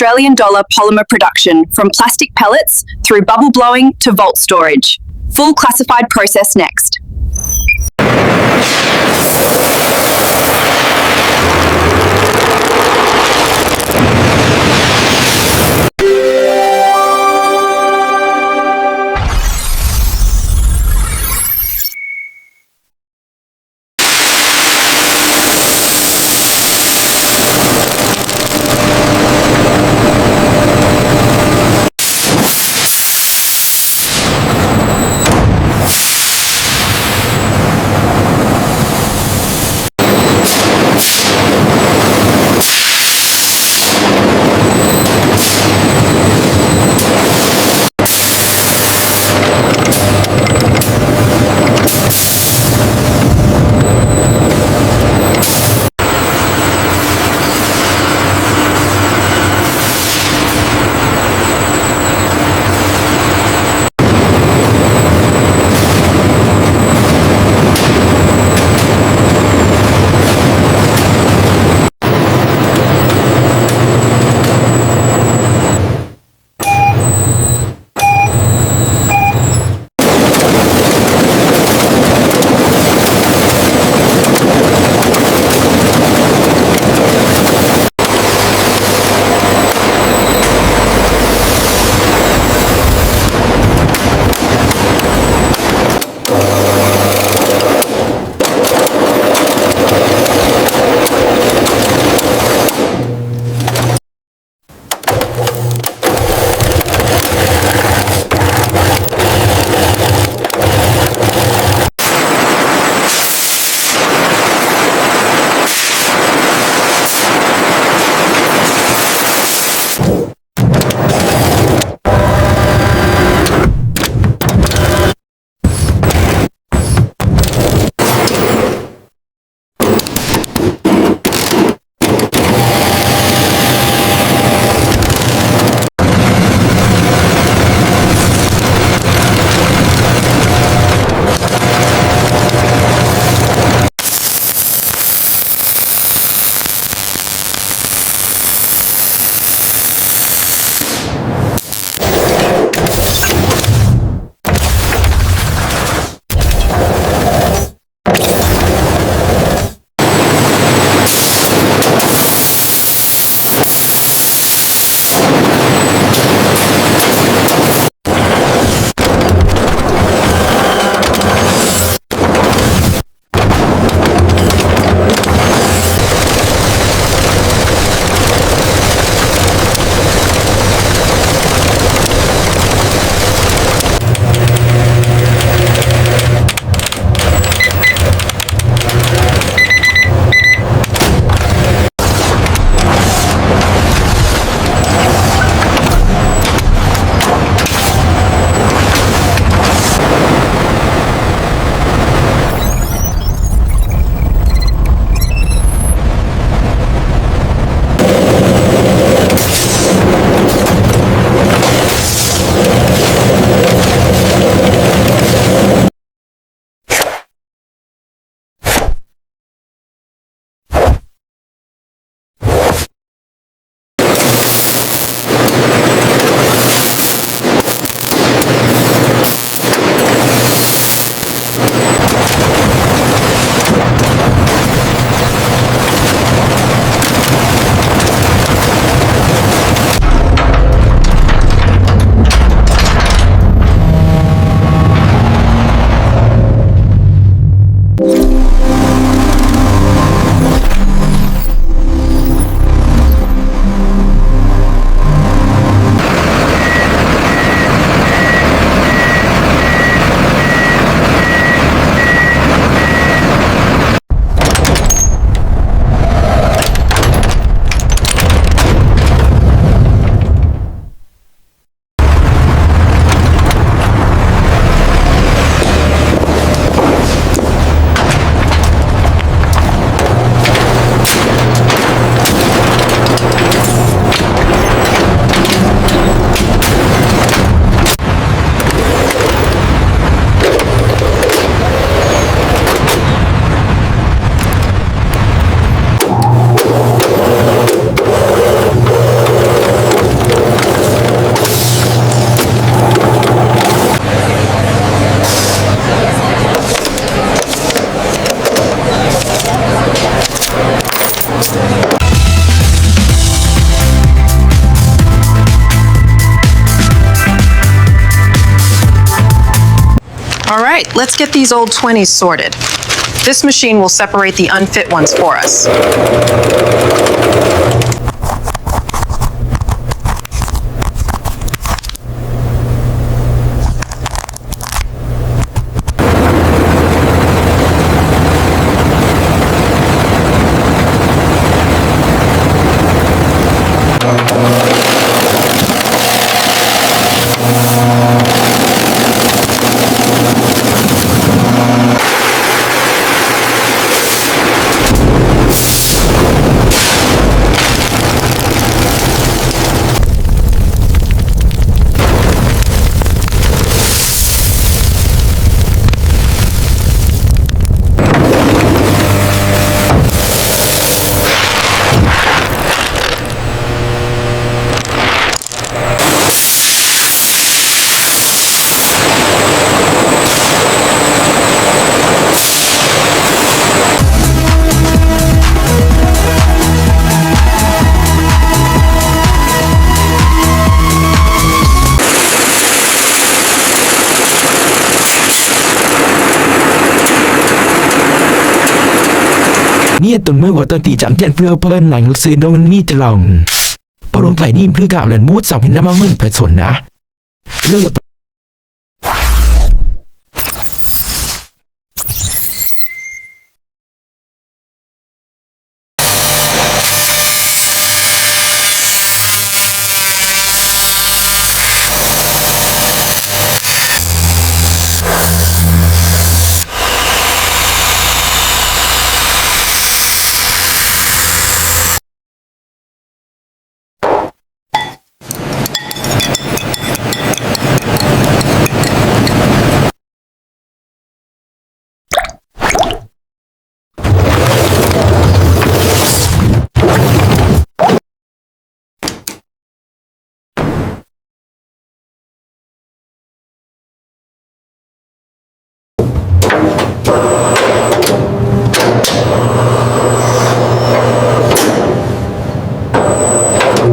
Australian-dollar polymer production from plastic pellets through bubble blowing to vault storage. Full classified process next. All right, let's get these old 20s sorted. This machine will separate the unfit ones for us. Nghĩa tuần mới của tôi thì chẳng nhận phiêu phân lành sự đông ni lòng. Bao đông phải nhìn gạo lần mút dòng năm mươi phải sổn á.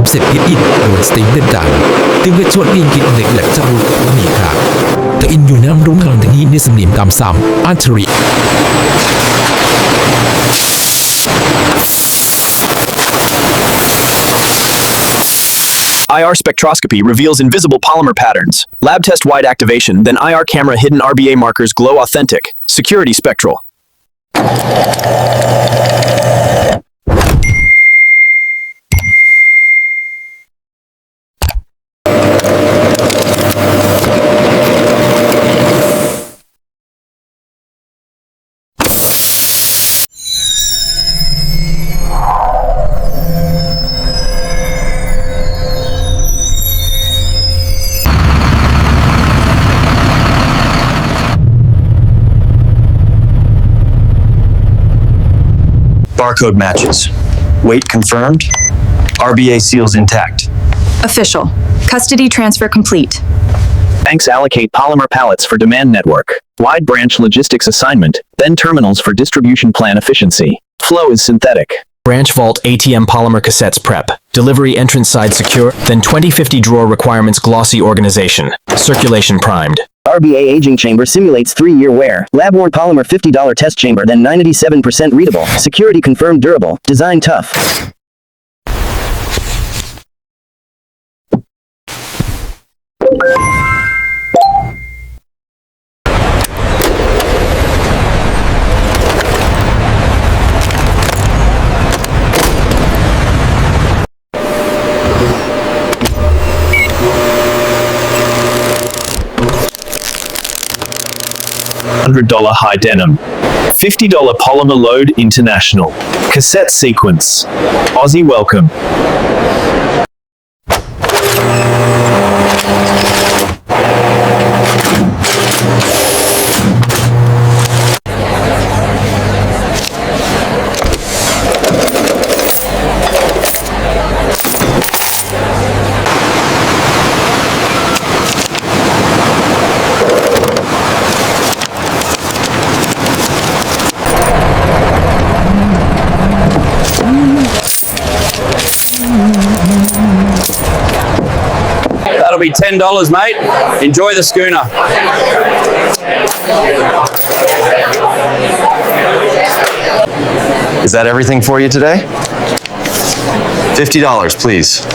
Sẽ biết in rồi tính đơn giản tiếng cái chuột in kỹ nghệ lệch trong nghỉ khácแต่อินอยู่น้ำรุ้งกำลังถึงอินในสนิมตามซ้ำอันตรี IR spectroscopy reveals invisible polymer patterns. Lab test wide activation, then IR camera hidden RBA markers glow authentic. Security spectral. Barcode matches. Weight confirmed. RBA seals intact. Official. Custody transfer complete. Banks allocate polymer pallets for demand network. Wide branch logistics assignment, then terminals for distribution plan efficiency. Flow is synthetic. Branch vault ATM polymer cassettes prep. Delivery entrance side secure, then 2050 drawer requirements glossy organization. Circulation primed. RBA aging chamber simulates 3-year wear. Lab-worn polymer $50 test chamber, then 97% readable. Security confirmed durable. Design tough. $100 high denim. $50 polymer load international. Cassette sequence. Aussie welcome. That'll be $10, mate. Enjoy the schooner. Is that everything for you today? $50, please.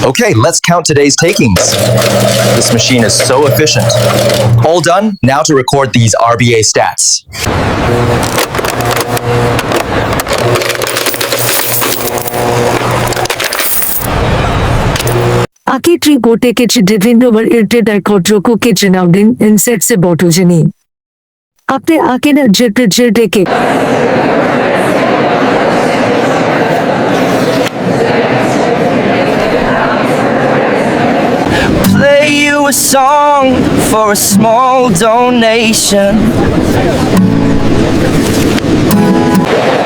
Okay, let's count today's takings. This machine is so efficient. All done, now to record these RBA stats. Aki tree kote ke chidivin over irte dicotro ko ke chinaudin inset se botogeni. Apne ake na jirte ke. Play you a song for a small donation.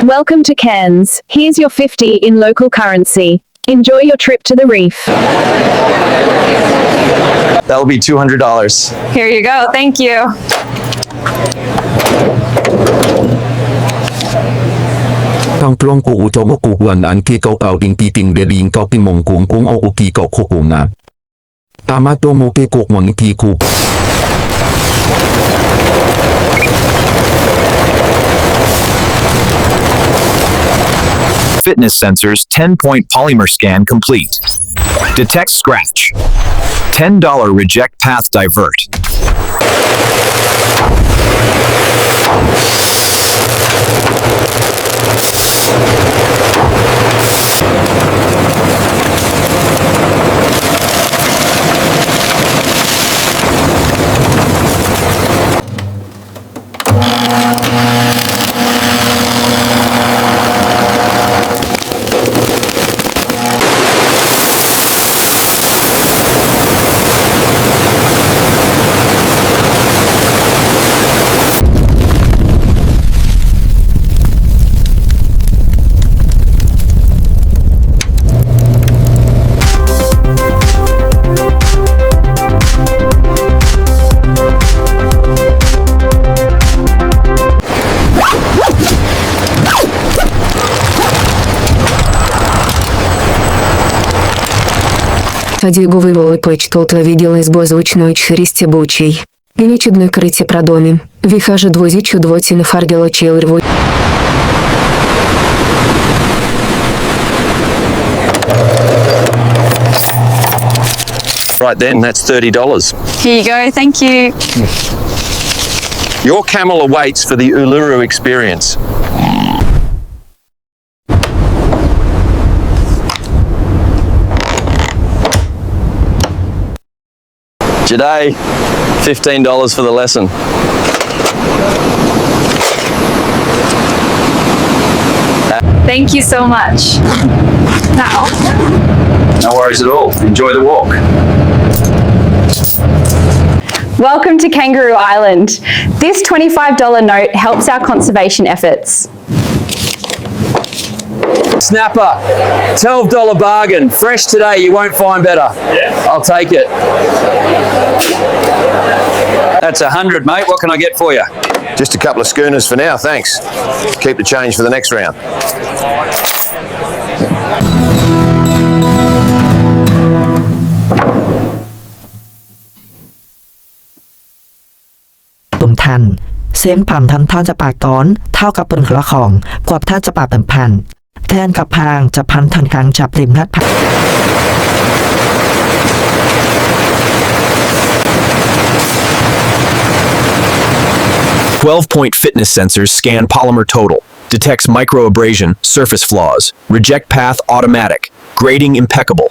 Welcome to Cairns. Here's your 50 in local currency. Enjoy your trip to the reef. That'll be $200. Here you go. Thank you. Tang plong ko uto mo kuhuan an ki kau au ding titing de ling kau ting mong kung kung au ki kau koko na. Tama to mo ke kok wang ki ku. Fitness sensors 10-point polymer scan complete. Detect scratch. $10 reject path divert. Діговий почтот виділась бозвучної чхрісті бучий. Нічудної криці продомі. Віхаже двозі чудвоцін фаргело челерву. Right then, that's $30. Here you go. Thank you. Your camel awaits for the Uluru experience. Today, $15 for the lesson. Thank you so much. Now. No worries at all. Enjoy the walk. Welcome to Kangaroo Island. This $25 note helps our conservation efforts. Snapper, $12 bargain. Fresh today, you won't find better. Yeah. I'll take it. That's 100, mate. What can I get for you? Just a couple of schooners for now, thanks. Keep the change for the next round. Tùm than, xiên phàm thân thanจะปากต้อนเท่ากับปืนละของกวบท่าจะปากเป็นพันแทนกับพางจะพันทันกลางจับริมนัดผัก 12-point fitness sensors scan polymer total. Detects microabrasion, surface flaws. Reject path automatic. Grading impeccable.